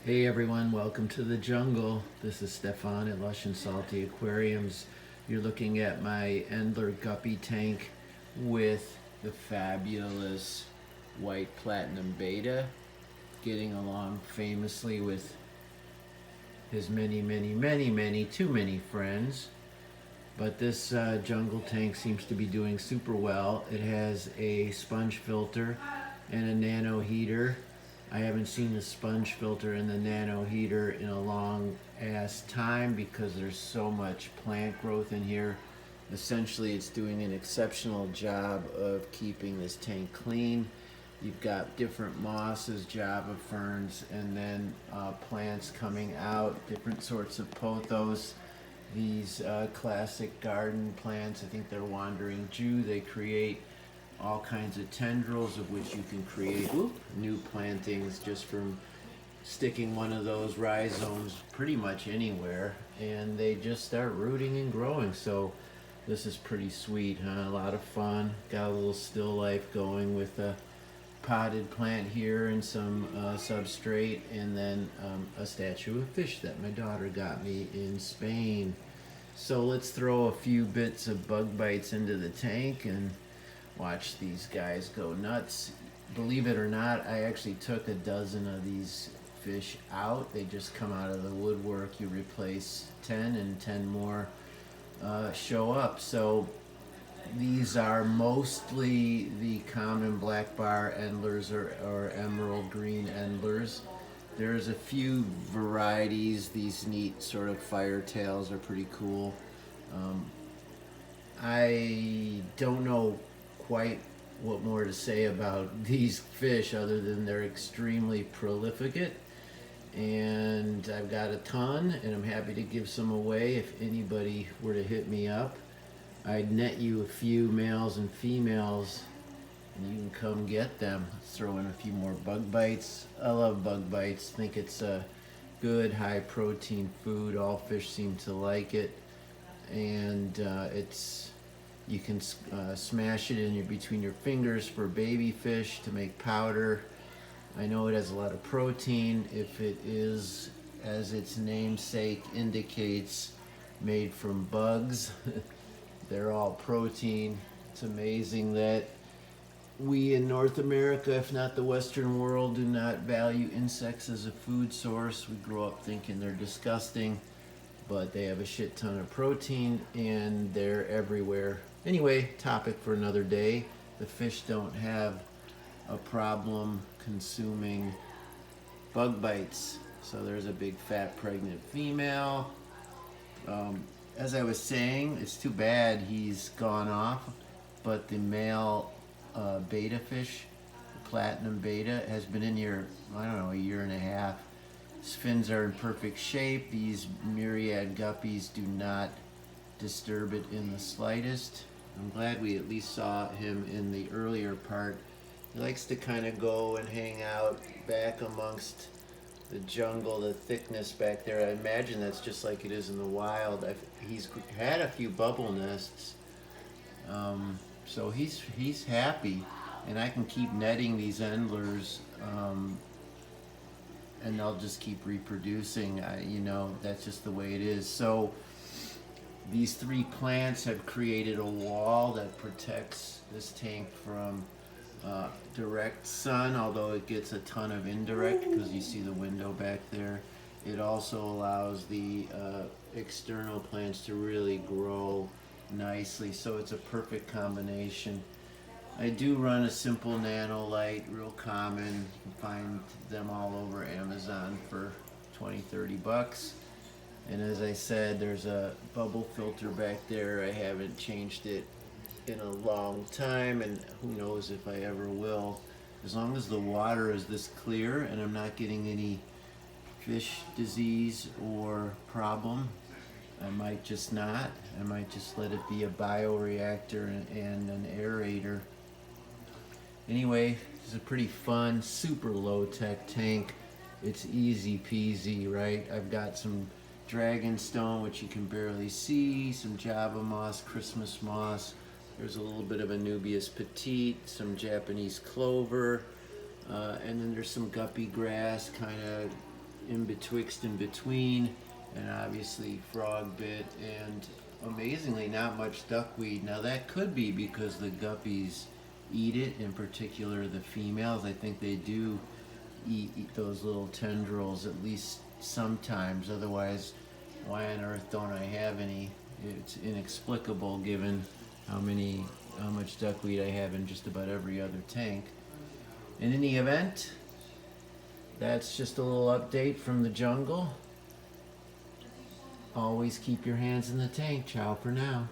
Hey everyone, welcome to the jungle. This is Stefan at Lush and Salty Aquariums. You're looking at my Endler guppy tank with the fabulous white platinum beta, getting along famously with his many, too many friends. But this jungle tank seems to be doing super well. It has a sponge filter and a nano heater. I haven't seen the sponge filter and the nano heater in a long ass time because there's so much plant growth in here. Essentially, it's doing an exceptional job of keeping this tank clean. You've got different mosses, java ferns, and then plants coming out, different sorts of pothos. These classic garden plants, I think they're wandering Jew. They create all kinds of tendrils of which you can create new plantings just from sticking one of those rhizomes pretty much anywhere, and they just start rooting and growing. So this is pretty sweet, huh? A lot of fun. Got a little still life going with a potted plant here and some substrate, and then a statue of fish that my daughter got me in Spain. So let's throw a few bits of bug bites into the tank and watch these guys go nuts. Believe it or not, I actually took a dozen of these fish out. They just come out of the woodwork. You replace 10 and 10 more show up. So these are mostly the common black bar endlers or emerald green endlers. There's a few varieties. These neat sort of fire tails are pretty cool. I don't know quite what more to say about these fish other than they're extremely prolific, and I've got a ton, and I'm happy to give some away if anybody were to hit me up. I'd net you a few males and females, and you can come get them. Let's throw in a few more bug bites. I love bug bites. Think it's a good high protein food. All fish seem to like it, and you can smash it in between your fingers for baby fish to make powder. I know it has a lot of protein. If it is, as its namesake indicates, made from bugs, they're all protein. It's amazing that we in North America, if not the Western world, do not value insects as a food source. We grow up thinking they're disgusting, but they have a shit ton of protein and they're everywhere. Anyway, topic for another day. The fish don't have a problem consuming bug bites. So there's a big fat pregnant female. As I was saying, it's too bad he's gone off, but the male beta fish, the platinum beta, has been in here, I don't know, a year and a half. His fins are in perfect shape. These myriad guppies do not disturb it in the slightest. I'm glad we at least saw him in the earlier part. He likes to kind of go and hang out back amongst the jungle, the thickness back there. I imagine that's just like it is in the wild. He's had a few bubble nests, so he's happy, and I can keep netting these endlers, and they'll just keep reproducing. That's just the way it is. So these three plants have created a wall that protects this tank from direct sun, although it gets a ton of indirect because you see the window back there. It also allows the external plants to really grow nicely, so it's a perfect combination. I do run a simple nano light, real common. You can find them all over Amazon for 20-30 bucks. And as I said, there's a bubble filter back there. I haven't changed it in a long time, and who knows if I ever will. As long as the water is this clear and I'm not getting any fish disease or problem, I might just not. I might just let it be a bioreactor and an aerator. Anyway, it's a pretty fun, super low-tech tank. It's easy peasy, right? I've got some dragonstone, which you can barely see, some java moss, Christmas moss. There's a little bit of Anubias petite, some Japanese clover, and then there's some guppy grass kind of in betwixt and between, and obviously frog bit, and amazingly not much duckweed. Now that could be because the guppies eat it, in particular the females. I think they do eat those little tendrils at least sometimes. Otherwise, why on earth don't I have any? It's inexplicable given how much duckweed I have in just about every other tank. In any event, that's just a little update from the jungle. Always keep your hands in the tank. Ciao for now.